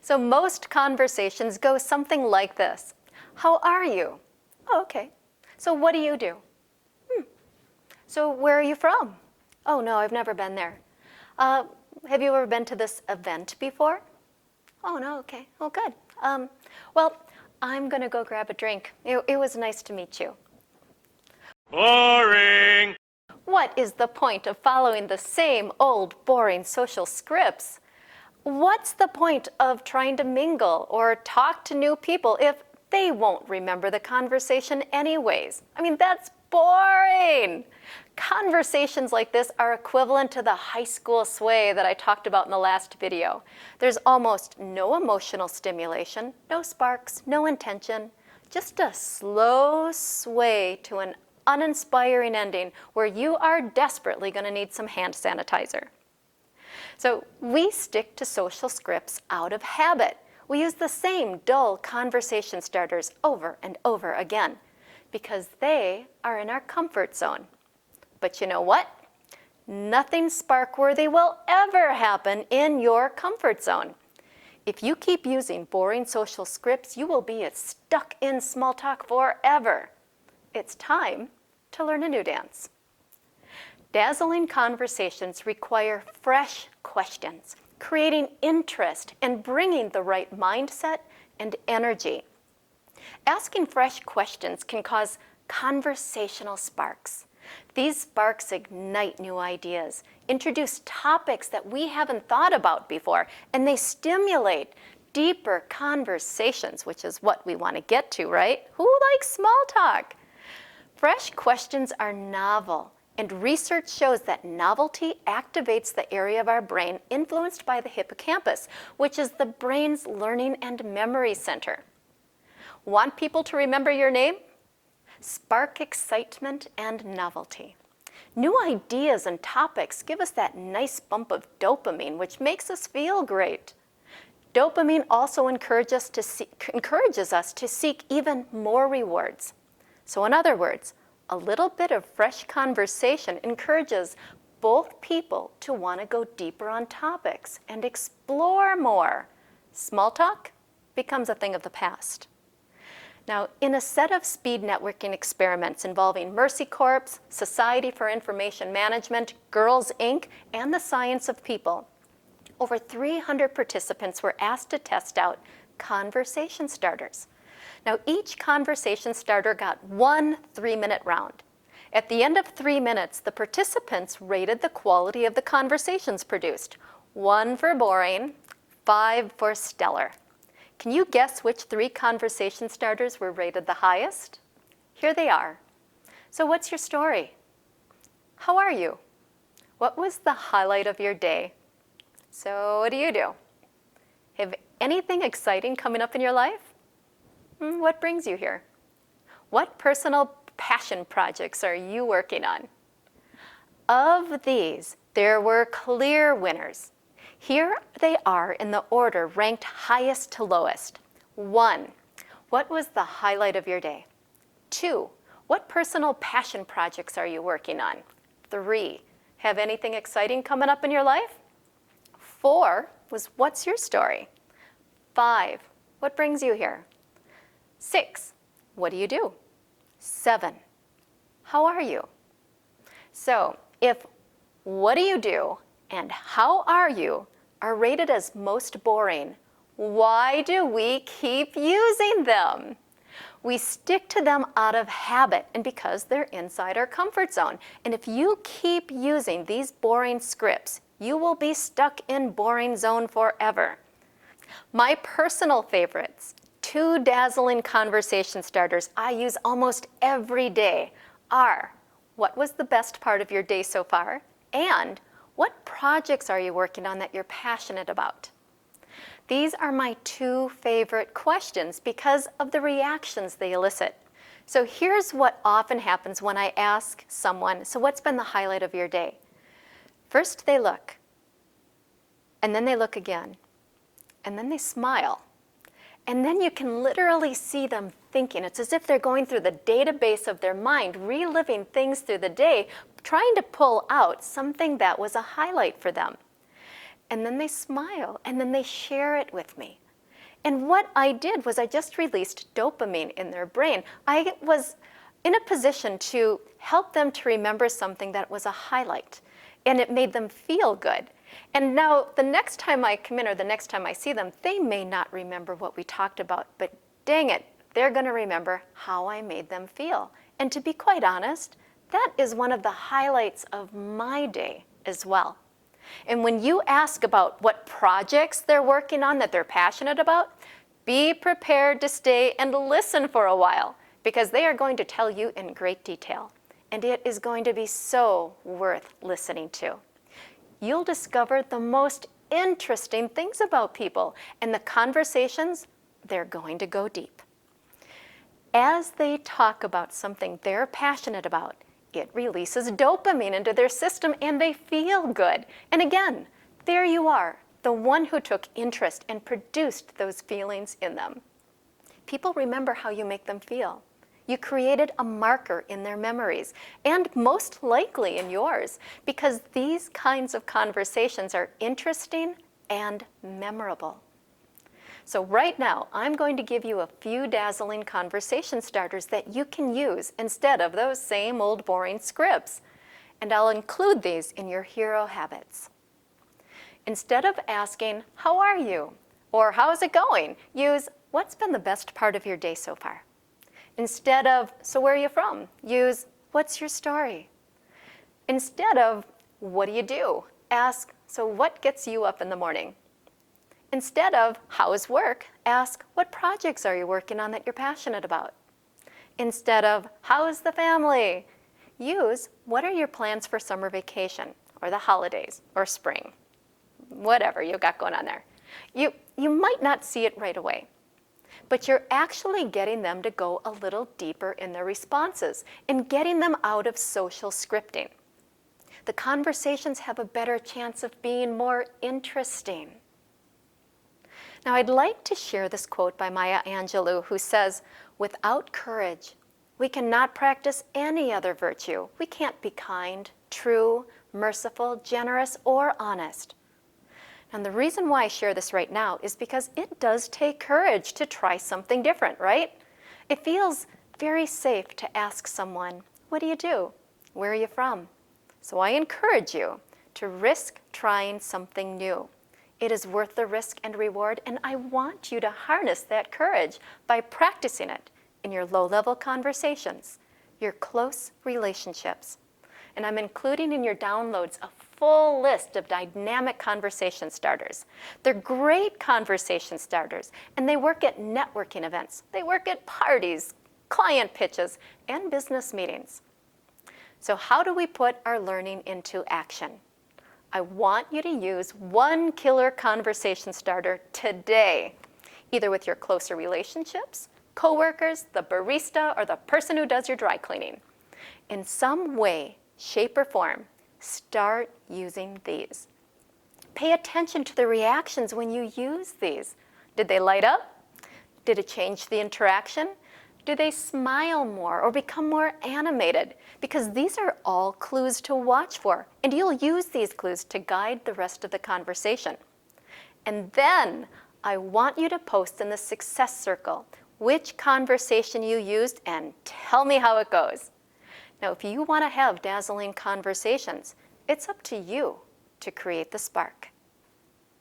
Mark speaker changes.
Speaker 1: So most conversations go something like this. How are you? Oh, okay. So what do you do? So where are you from? Oh, no, I've never been there. Have you ever been to this event before? Oh, no, okay. Oh, good. Well, I'm going to go grab a drink. It was nice to meet you.
Speaker 2: Boring!
Speaker 1: What is the point of following the same old, boring social scripts? What's the point of trying to mingle or talk to new people if they won't remember the conversation anyways? I mean, that's boring. Conversations like this are equivalent to the high school sway that I talked about in the last video. There's almost no emotional stimulation, no sparks, no intention, just a slow sway to an uninspiring ending where you are desperately going to need some hand sanitizer. So we stick to social scripts out of habit. We use the same dull conversation starters over and over again because they are in our comfort zone. But you know what? Nothing spark-worthy will ever happen in your comfort zone. If you keep using boring social scripts, you will be stuck in small talk forever. It's time to learn a new dance. Dazzling conversations require fresh questions, creating interest and bringing the right mindset and energy. Asking fresh questions can cause conversational sparks. These sparks ignite new ideas, introduce topics that we haven't thought about before, and they stimulate deeper conversations, which is what we want to get to, right? Who likes small talk? Fresh questions are novel, and research shows that novelty activates the area of our brain influenced by the hippocampus, which is the brain's learning and memory center. Want people to remember your name? Spark excitement and novelty. New ideas and topics give us that nice bump of dopamine, which makes us feel great. Dopamine also encourages us to seek even more rewards. So in other words, a little bit of fresh conversation encourages both people to want to go deeper on topics and explore more. Small talk becomes a thing of the past. Now, in a set of speed networking experiments involving Mercy Corps, Society for Information Management, Girls Inc., and the Science of People, over 300 participants were asked to test out conversation starters. Now, each conversation starter got one 3-minute round. At the end of 3 minutes, the participants rated the quality of the conversations produced. 1 for boring, 5 for stellar. Can you guess which 3 conversation starters were rated the highest? Here they are. So what's your story? How are you? What was the highlight of your day? So what do you do? Have anything exciting coming up in your life? What brings you here? What personal passion projects are you working on? Of these, there were clear winners. Here they are in the order ranked highest to lowest. 1, what was the highlight of your day? 2, what personal passion projects are you working on? 3, have anything exciting coming up in your life? 4 was, what's your story? 5, what brings you here? 6, what do you do? 7, how are you? So if what do you do and how are you are rated as most boring, why do we keep using them? We stick to them out of habit and because they're inside our comfort zone. And if you keep using these boring scripts, you will be stuck in boring zone forever. My personal favorites, 2 dazzling conversation starters I use almost every day are, what was the best part of your day so far? And what projects are you working on that you're passionate about? These are my 2 favorite questions because of the reactions they elicit. So here's what often happens when I ask someone, so what's been the highlight of your day? First they look, and then they look again, and then they smile. And then you can literally see them thinking. It's as if they're going through the database of their mind, reliving things through the day, trying to pull out something that was a highlight for them. And then they smile, and then they share it with me. And what I did was I just released dopamine in their brain. I was in a position to help them to remember something that was a highlight, and it made them feel good. And now the next time I come in or the next time I see them, they may not remember what we talked about, but dang it, they're going to remember how I made them feel. And to be quite honest, that is one of the highlights of my day as well. And when you ask about what projects they're working on that they're passionate about, be prepared to stay and listen for a while, because they are going to tell you in great detail. And it is going to be so worth listening to. You'll discover the most interesting things about people, and the conversations, they're going to go deep. As they talk about something they're passionate about, it releases dopamine into their system and they feel good. And again, there you are, the one who took interest and produced those feelings in them. People remember how you make them feel. You created a marker in their memories, and most likely in yours, because these kinds of conversations are interesting and memorable. So right now, I'm going to give you a few dazzling conversation starters that you can use instead of those same old boring scripts. And I'll include these in your hero habits. Instead of asking, "How are you?" or "How's it going?" use, "What's been the best part of your day so far?" Instead of, "So where are you from?" use, "What's your story?" Instead of, "What do you do?" ask, "So what gets you up in the morning?" Instead of, "How's work?" ask, "What projects are you working on that you're passionate about?" Instead of, "How's the family?" use, "What are your plans for summer vacation or the holidays or spring?" Whatever you got going on there. You might not see it right away, but you're actually getting them to go a little deeper in their responses and getting them out of social scripting. The conversations have a better chance of being more interesting. Now, I'd like to share this quote by Maya Angelou, who says, "Without courage, we cannot practice any other virtue. We can't be kind, true, merciful, generous, or honest." And the reason why I share this right now is because it does take courage to try something different, right? It feels very safe to ask someone, "What do you do? Where are you from?" So I encourage you to risk trying something new. It is worth the risk and reward, and I want you to harness that courage by practicing it in your low-level conversations, your close relationships. And I'm including in your downloads a full list of dynamic conversation starters. They're great conversation starters, and they work at networking events. They work at parties, client pitches, and business meetings. So how do we put our learning into action? I want you to use one killer conversation starter today, either with your closer relationships, coworkers, the barista, or the person who does your dry cleaning. In some way, shape, or form, start using these. Pay attention to the reactions when you use these. Did they light up? Did it change the interaction? Do they smile more or become more animated? Because these are all clues to watch for, and you'll use these clues to guide the rest of the conversation. And then I want you to post in the success circle which conversation you used and tell me how it goes. Now, if you want to have dazzling conversations, it's up to you to create the spark.